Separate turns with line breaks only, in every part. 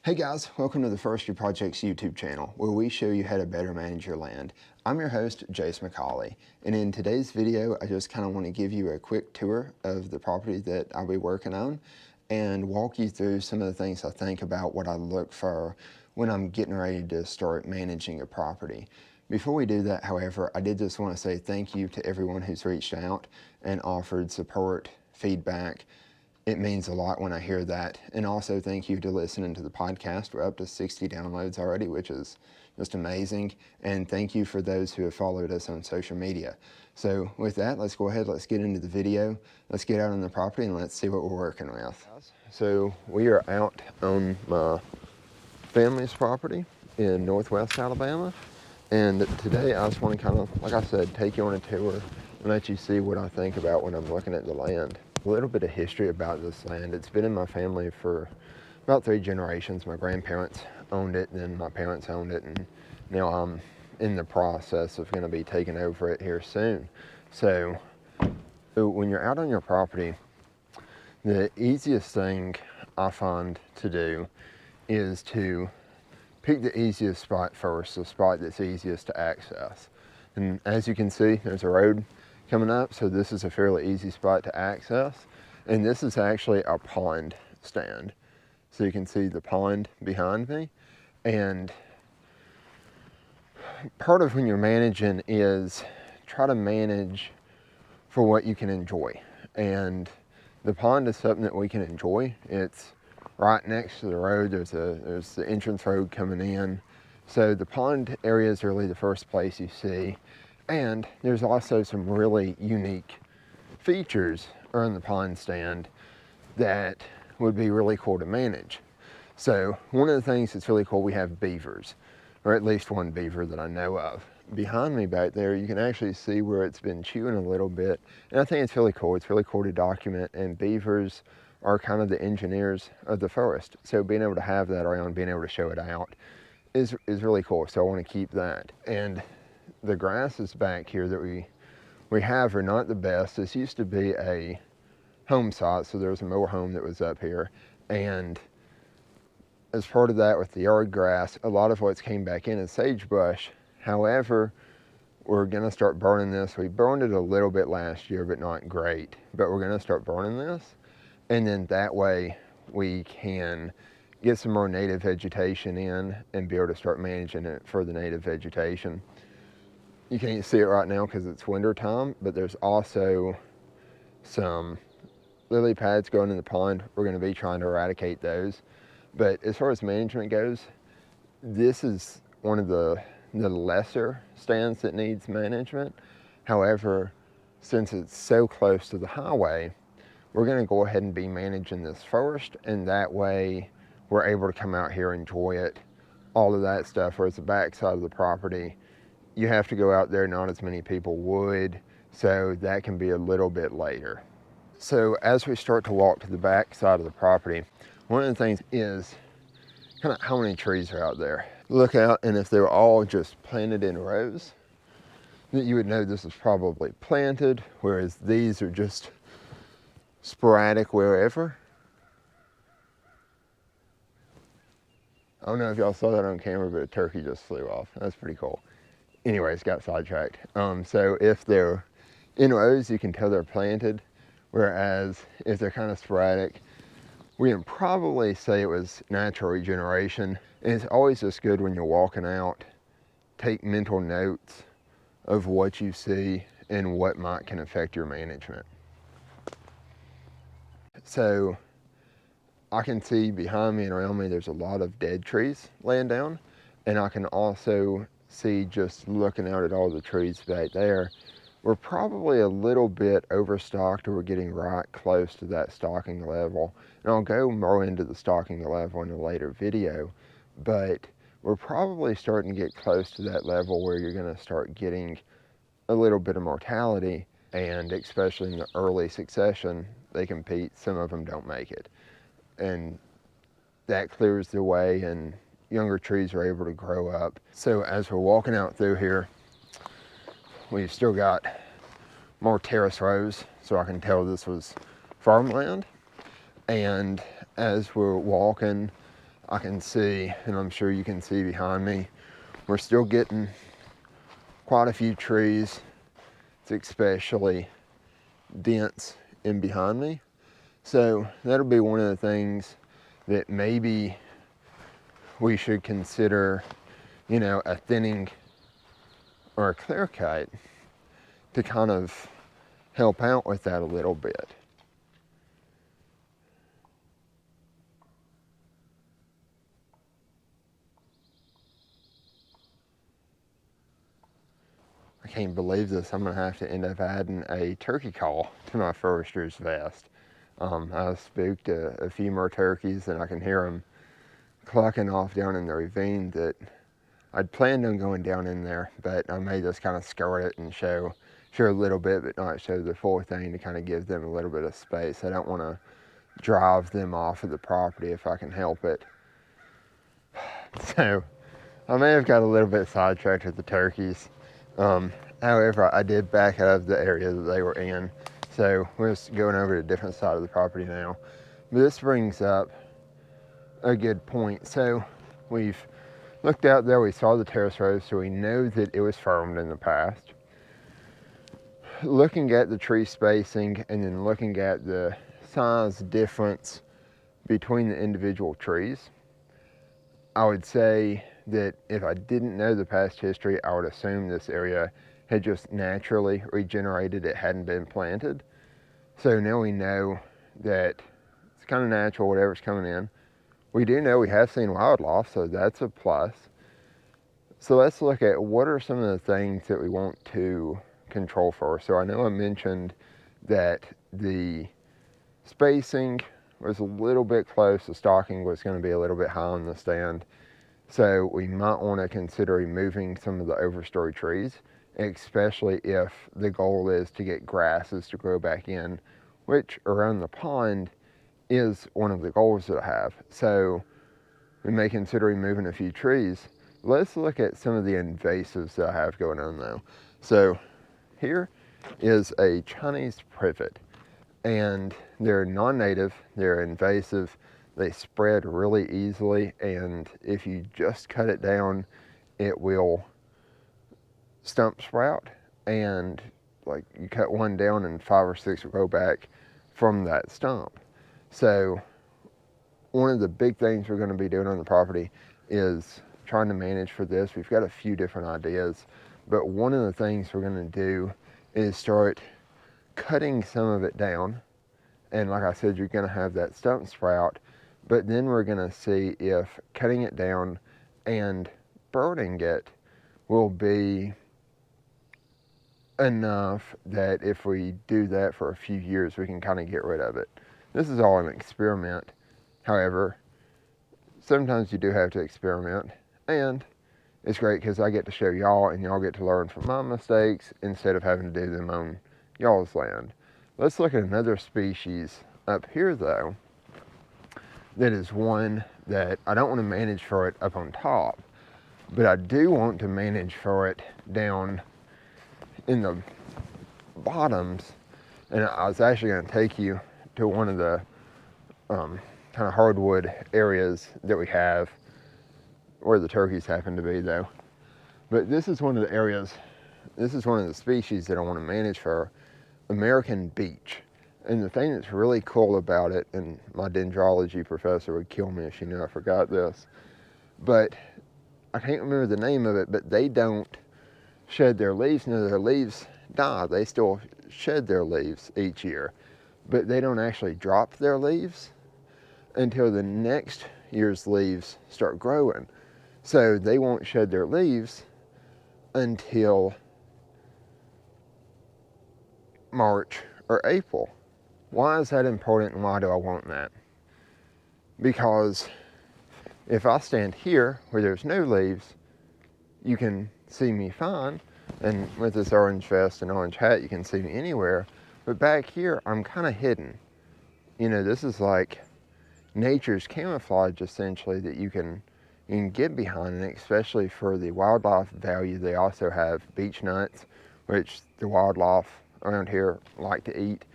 Hey guys, welcome to the Forestry Projects YouTube channel, where we show you how to better manage your land. I'm your host, Jace McCauley, and in today's video, I just kind of want to give you a quick tour of the property that I'll be working on and walk you through some of the things I think about what I look for when I'm getting ready to start managing a property. Before we do that, however, I did just want to say thank you to everyone who's reached out and offered support, feedback. It means a lot when I hear that. And also thank you to listening to the podcast. We're up to 60 downloads already, which is just amazing. And thank you for those who have followed us on social media. So with that, let's go ahead, let's get into the video. Let's get out on the property and let's see what we're working with. So we are out on my family's property in Northwest Alabama. And today I just want to kind of, like I said, take you on a tour and let you see what I think about when I'm looking at the land. A little bit of history about this land. It's been in my family for about 3 generations. My grandparents owned it, then my parents owned it, and now I'm in the process of going to be taking over it here soon. So when you're out on your property, the easiest thing I find to do is to pick the easiest spot first, the spot that's easiest to access. And as you can see, there's a road coming up, so this is a fairly easy spot to access. And this is actually a pond stand. So you can see the pond behind me. And part of when you're managing is try to manage for what you can enjoy. And the pond is something that we can enjoy. It's right next to the road. There's the entrance road coming in. So the pond area is really the first place you see. And there's also some really unique features on the pond stand that would be really cool to manage. So one of the things that's really cool, we have beavers, or at least one beaver that I know of. Behind me back there, you can actually see where it's been chewing a little bit. And I think it's really cool. It's really cool to document, and beavers are kind of the engineers of the forest. So being able to have that around, being able to show it out is really cool. So I want to keep that. And the grasses back here that we have are not the best. This used to be a home site, so there was a mower home that was up here. And as part of that, with the yard grass, a lot of what's came back in is sagebrush. However, we're gonna start burning this. We burned it a little bit last year, but not great. But we're gonna start burning this. And then that way we can get some more native vegetation in and be able to start managing it for the native vegetation. You can't see it right now because it's winter time, but there's also some lily pads going in the pond. We're going to be trying to eradicate those. But as far as management goes, this is one of the lesser stands that needs management. However, since it's so close to the highway, we're going to go ahead and be managing this first, and that way we're able to come out here and enjoy it, all of that stuff. Whereas the back side of the property, you have to go out there, not as many people would, so that can be a little bit later. So as we start to walk to the back side of the property, one of the things is kind of how many trees are out there. Look out, and if they're all just planted in rows, then you would know this is probably planted, whereas these are just sporadic wherever. I don't know if y'all saw that on camera, but a turkey just flew off. That's pretty cool. Anyways, got sidetracked. So if they're in rows, you can tell they're planted, whereas if they're kind of sporadic, we can probably say it was natural regeneration. And it's always just good when you're walking out, take mental notes of what you see and what can affect your management. So I can see behind me and around me, there's a lot of dead trees laying down. And I can also see, just looking out at all the trees back there, we're probably a little bit overstocked, or we're getting right close to that stocking level. And I'll go more into the stocking level in a later video, but we're probably starting to get close to that level where you're going to start getting a little bit of mortality, and especially in the early succession, they compete, some of them don't make it. And that clears the way, and younger trees are able to grow up. So as we're walking out through here, we've still got more terrace rows, so I can tell this was farmland. And as we're walking, I can see, and I'm sure you can see behind me, we're still getting quite a few trees. It's especially dense in behind me. So that'll be one of the things that maybe we should consider, you know, a thinning or a clear cut to kind of help out with that a little bit. I can't believe this. I'm gonna have to end up adding a turkey call to my forester's vest. I spooked a few more turkeys, and I can hear them clucking off down in the ravine that I'd planned on going down in there, but I may just kind of skirt it and show a little bit, but not show the full thing to kind of give them a little bit of space. I don't want to drive them off of the property if I can help it. So I may have got a little bit sidetracked with the turkeys. However, I did back out of the area that they were in. So we're just going over to a different side of the property now. But this brings up a good point. So we've looked out there, we saw the terrace row, so we know that it was farmed in the past. Looking at the tree spacing and then looking at the size difference between the individual trees, I would say that if I didn't know the past history, I would assume this area had just naturally regenerated. It hadn't been planted. So now we know that it's kind of natural, whatever's coming in. We do know we have seen wildlife, so that's a plus. So let's look at what are some of the things that we want to control for. So I know I mentioned that the spacing was a little bit close. The stocking was going to be a little bit high on the stand. So we might want to consider removing some of the overstory trees, especially if the goal is to get grasses to grow back in, which around the pond is one of the goals that I have. So we may consider removing a few trees. Let's look at some of the invasives that I have going on though. So here is a Chinese privet, and they're non-native, they're invasive, they spread really easily, and if you just cut it down, it will stump sprout, and like you cut one down and 5 or 6 will grow back from that stump. So one of the big things we're going to be doing on the property is trying to manage for this. We've got a few different ideas, but one of the things we're going to do is start cutting some of it down. And like I said, you're going to have that stump sprout, but then we're going to see if cutting it down and burning it will be enough that if we do that for a few years, we can kind of get rid of it. This is all an experiment. However, sometimes you do have to experiment, and it's great because I get to show y'all and y'all get to learn from my mistakes instead of having to do them on y'all's land. Let's look at another species up here though, that is one that I don't want to manage for it up on top, but I do want to manage for it down in the bottoms. And I was actually going to take you to one of the kind of hardwood areas that we have where the turkeys happen to be though. But this is one of the areas, this is one of the species that I want to manage for, American beech. And the thing that's really cool about it, and my dendrology professor would kill me if she knew I forgot this, but I can't remember the name of it, but they don't shed their leaves. No, their leaves die. They still shed their leaves each year, but they don't actually drop their leaves until the next year's leaves start growing. So they won't shed their leaves until March or April. Why is that important and why do I want that? Because if I stand here where there's no leaves, you can see me fine, and with this orange vest and orange hat you can see me anywhere, but back here I'm kind of hidden. You know, this is like nature's camouflage essentially that you can get behind, and especially for the wildlife value. They also have beech nuts, which the wildlife around here like to eat.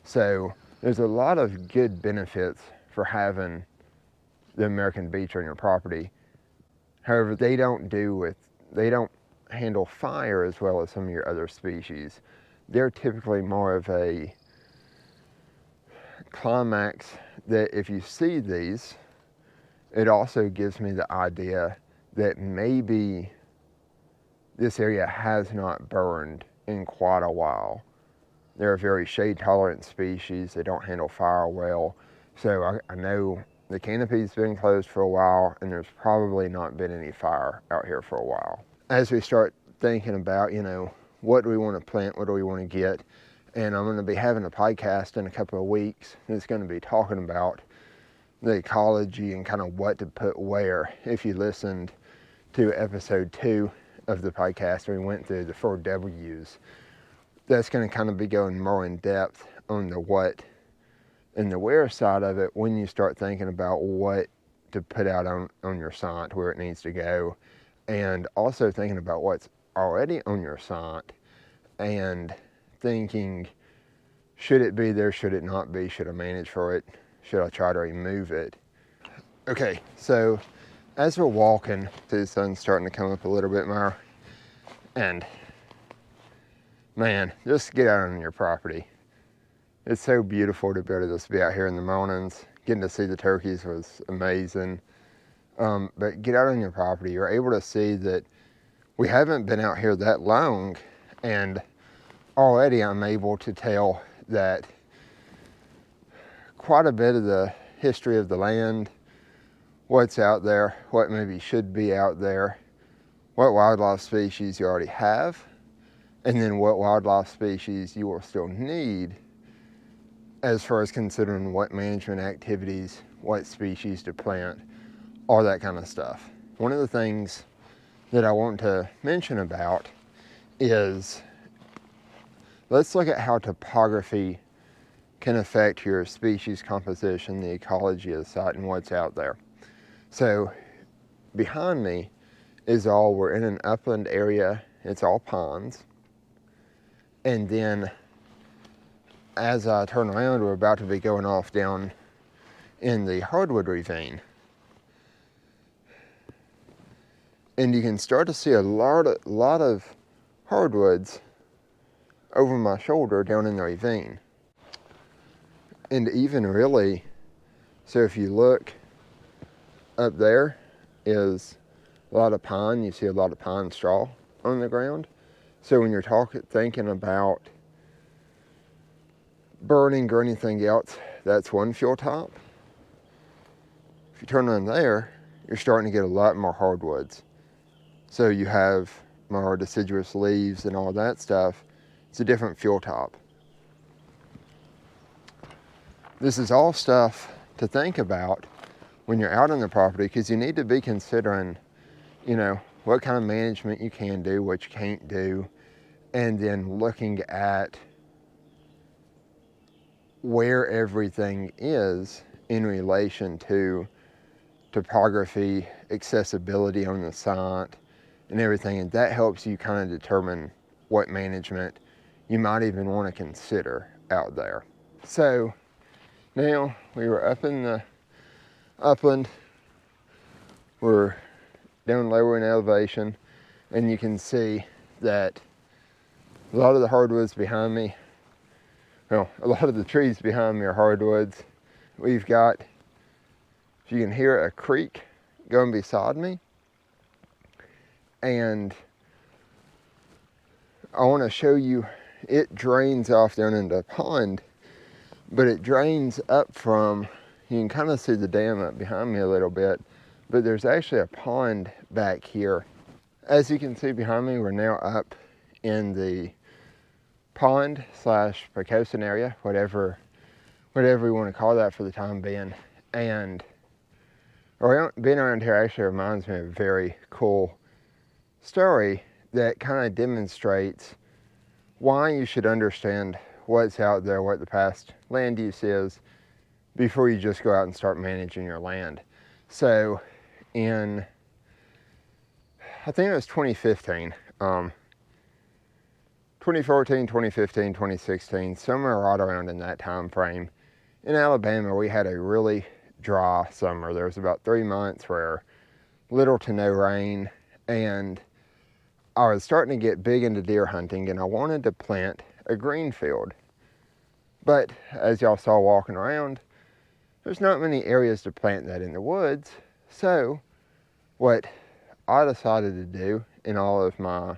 So there's a lot of good benefits for having the American beech on your property. However, they don't handle fire as well as some of your other species. They're typically more of a climax that if you see these, it also gives me the idea that maybe this area has not burned in quite a while. They're a very shade tolerant species. They don't handle fire well. So I know the canopy's been closed for a while and there's probably not been any fire out here for a while. As we start thinking about, what do we want to plant? What do we want to get? And I'm going to be having a podcast in a couple of weeks that's going to be talking about the ecology and kind of what to put where. If you listened to episode 2 of the podcast, we went through the 4 W's. That's going to kind of be going more in depth on the what and the where side of it when you start thinking about what to put out on your site, where it needs to go, and also thinking about what's already on your site and thinking, should it be there, should it not be, should I manage for it, should I try to remove it? Okay, so as we're walking, the sun's starting to come up a little bit more, and man, just get out on your property. It's so beautiful to be able to just be out here in the mornings. Getting to see the turkeys was amazing. But get out on your property. You're able to see that we haven't been out here that long, and already I'm able to tell that quite a bit of the history of the land, what's out there, what maybe should be out there, what wildlife species you already have, and then what wildlife species you will still need as far as considering what management activities, what species to plant, all that kind of stuff. One of the things that I want to mention about is, let's look at how topography can affect your species composition, the ecology of the site, and what's out there. So behind me we're in an upland area, it's all ponds. And then as I turn around, we're about to be going off down in the Hardwood ravine. And you can start to see a lot of hardwoods over my shoulder down in the ravine. And even really, so if you look up there is a lot of pine. You see a lot of pine straw on the ground. So when you're thinking about burning or anything else, that's one fuel type. If you turn on there, you're starting to get a lot more hardwoods. So you have more deciduous leaves and all that stuff. It's a different fuel type. This is all stuff to think about when you're out on the property, because you need to be considering, what kind of management you can do, what you can't do, and then looking at where everything is in relation to topography, accessibility on the site, and everything. And that helps you kind of determine what management you might even want to consider out there. So now we were up in the upland, we're down lower in elevation, and you can see that a lot of the hardwoods behind me, a lot of the trees behind me are hardwoods. We've got, if you can hear, a creek going beside me. And I want to show you, it drains off down into a pond, but it drains up from, you can kind of see the dam up behind me a little bit, but there's actually a pond back here. As you can see behind me, we're now up in the pond / Pocosin area, whatever we want to call that for the time being. And being around here actually reminds me of a very cool story that kind of demonstrates why you should understand what's out there, what the past land use is, before you just go out and start managing your land. So in, I think it was 2015, 2014, 2015, 2016, somewhere right around in that time frame, in Alabama, we had a really dry summer. There was about 3 months where little to no rain, and I was starting to get big into deer hunting, and I wanted to plant a green field. But as y'all saw walking around, there's not many areas to plant that in the woods. So what I decided to do, in all of my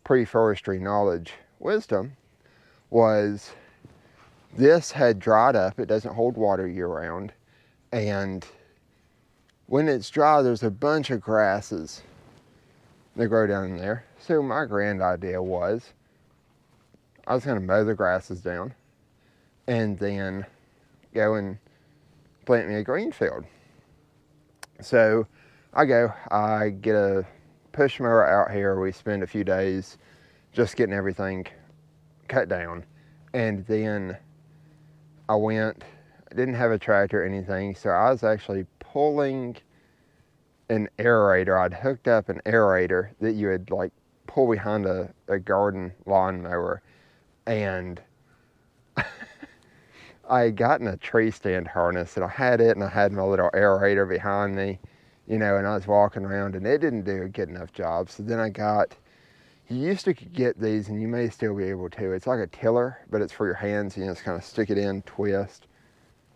pre-forestry knowledge wisdom, was this had dried up. It doesn't hold water year round, and when it's dry, there's a bunch of grasses that grow down in there. So my grand idea was I was going to mow the grasses down and then go and plant me a green field. So I get a push mower out here. We spend a few days just getting everything cut down, and then I didn't have a tractor or anything, so I was actually pulling an aerator. I'd hooked up an aerator that you would like pull behind a garden lawnmower, and I had gotten a tree stand harness, and I had it, and I had my little aerator behind me, and I was walking around, and it didn't do a good enough job. So then you used to get these, and you may still be able to. It's like a tiller, but it's for your hands. You just kind of stick it in, twist,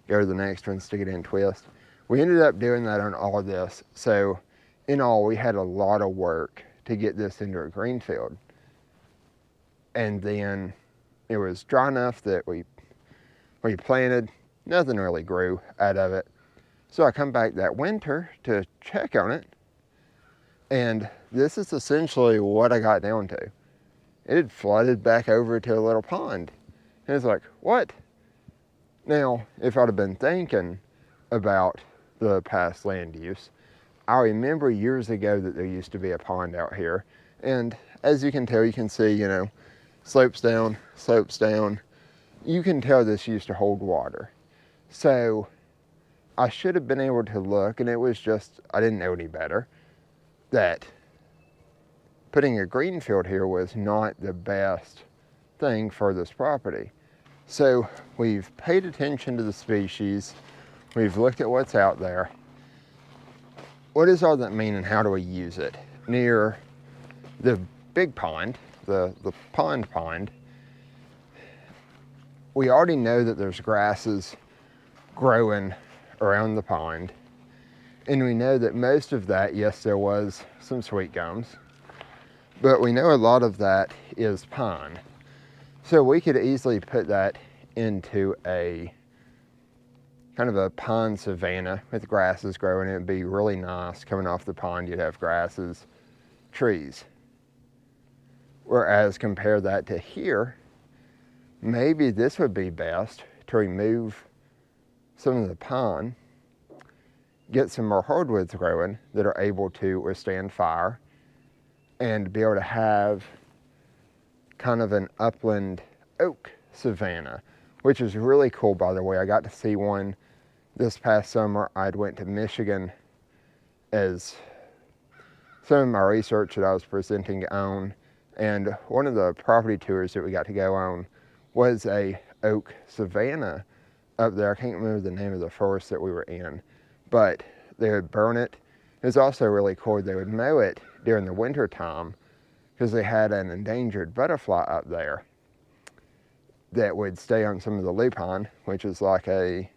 go to the next one, stick it in, twist. We ended up doing that on all of this. So in all, we had a lot of work to get this into a green field. And then it was dry enough that we planted. Nothing really grew out of it. So I come back that winter to check on it, and this is essentially what I got down to. It had flooded back over to a little pond. And it's like, what? Now, if I'd have been thinking about the past land use, I remember years ago that there used to be a pond out here. And as you can tell, you can see, slopes down, slopes down. You can tell this used to hold water. So I should have been able to look, and it was just, I didn't know any better, that putting a green field here was not the best thing for this property. So we've paid attention to the species. We've looked at what's out there. What does all that mean, and how do we use it? Near the big pond, the pond, we already know that there's grasses growing around the pond. And we know that most of that, yes, there was some sweet gums, but we know a lot of that is pine. So we could easily put that into a kind of a pine savanna with grasses growing. It would be really nice. Coming off the pond, you'd have grasses, trees. Whereas compare that to here, maybe this would be best to remove some of the pine, get some more hardwoods growing that are able to withstand fire, and be able to have kind of an upland oak savanna, which is really cool, by the way. I got to see one this past summer. I'd went to Michigan as some of my research that I was presenting on, and one of the property tours that we got to go on was a oak savanna up there. I can't remember the name of the forest that we were in, but they would burn it. It was also really cool. They would mow it during the winter time because they had an endangered butterfly up there that would stay on some of the lupine, which is like a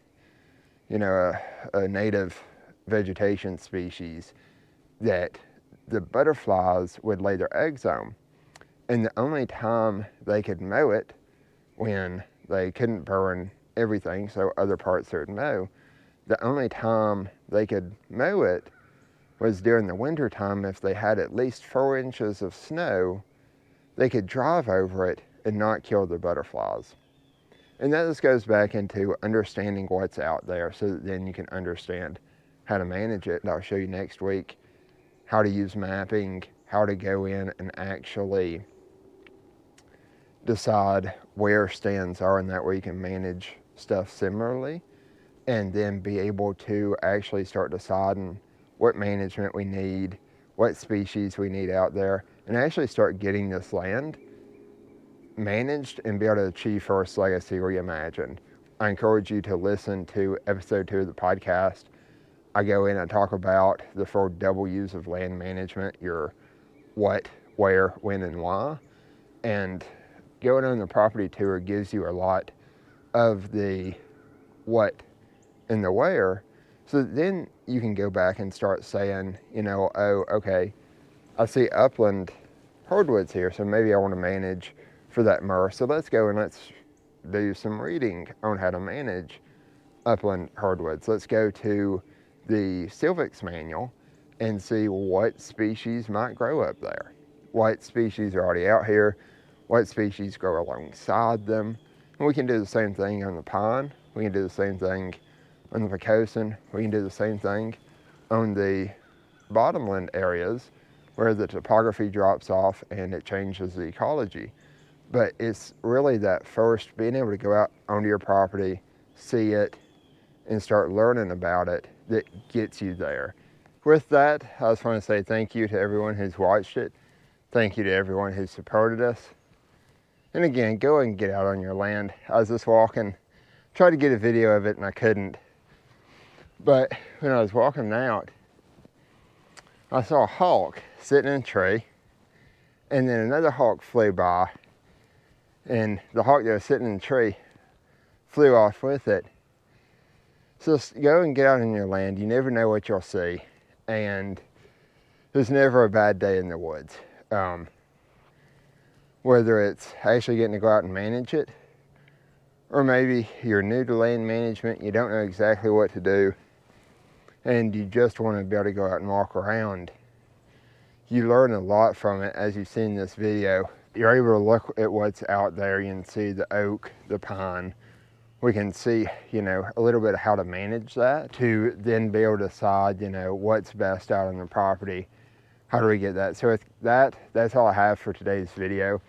native vegetation species that the butterflies would lay their eggs on. And the only time they could mow it, when they couldn't burn everything, so other parts they would mow, the only time they could mow it was during the winter time. If they had at least 4 inches of snow, they could drive over it and not kill the butterflies. And that just goes back into understanding what's out there, so that then you can understand how to manage it. And I'll show you next week how to use mapping, how to go in and actually decide where stands are, and that way you can manage stuff similarly, and then be able to actually start deciding what management we need, what species we need out there, and actually start getting this land managed and be able to achieve forest legacy reimagined. I encourage you to listen to episode 2 of the podcast. I go in and talk about the 4 W's of land management, your what, where, when, and why. And going on the property tour gives you a lot of the what and the where. So then you can go back and start saying, you know, oh, okay, I see upland hardwoods here, so maybe I want to manage for that myrrh. So let's go and let's do some reading on how to manage upland hardwoods. Let's go to the Silvix manual and see what species might grow up there. What species are already out here, what species grow alongside them. And we can do the same thing on the pine, we can do the same thing on the Picosin, we can do the same thing on the bottomland areas where the topography drops off and it changes the ecology. But it's really that first being able to go out onto your property, see it, and start learning about it that gets you there. With that, I just want to say thank you to everyone who's watched it. Thank you to everyone who supported us. And again, go and get out on your land. I was just walking, tried to get a video of it and I couldn't. But when I was walking out, I saw a hawk sitting in a tree, and then another hawk flew by, and the hawk that was sitting in the tree flew off with it. So just go and get out on your land. You never know what you'll see, and there's never a bad day in the woods. Whether it's actually getting to go out and manage it, or maybe you're new to land management, you don't know exactly what to do, and you just want to be able to go out and walk around. You learn a lot from it, as you've seen in this video. You're able to look at what's out there. You can see the oak, the pine. We can see, you know, a little bit of how to manage that to then be able to decide, you know, what's best out on the property. How do we get that? So with that, that's all I have for today's video.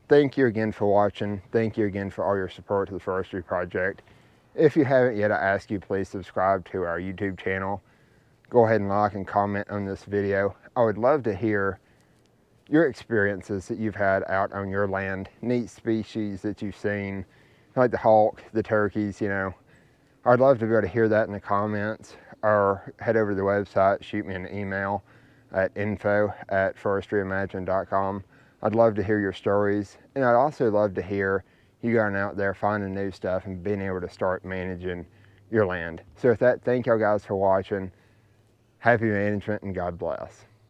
Thank you again for watching. Thank you again for all your support to the Forestry Project. If you haven't yet, I ask you please subscribe to our YouTube channel. Go ahead and like and comment on this video. I would love to hear your experiences that you've had out on your land, neat species that you've seen, like the hawk, the turkeys, you know. I'd love to be able to hear that in the comments, or head over to the website, shoot me an email at info@forestryimagine.com. I'd love to hear your stories, and I'd also love to hear you going out there finding new stuff and being able to start managing your land. So with that, thank y'all guys for watching. Happy management and God bless.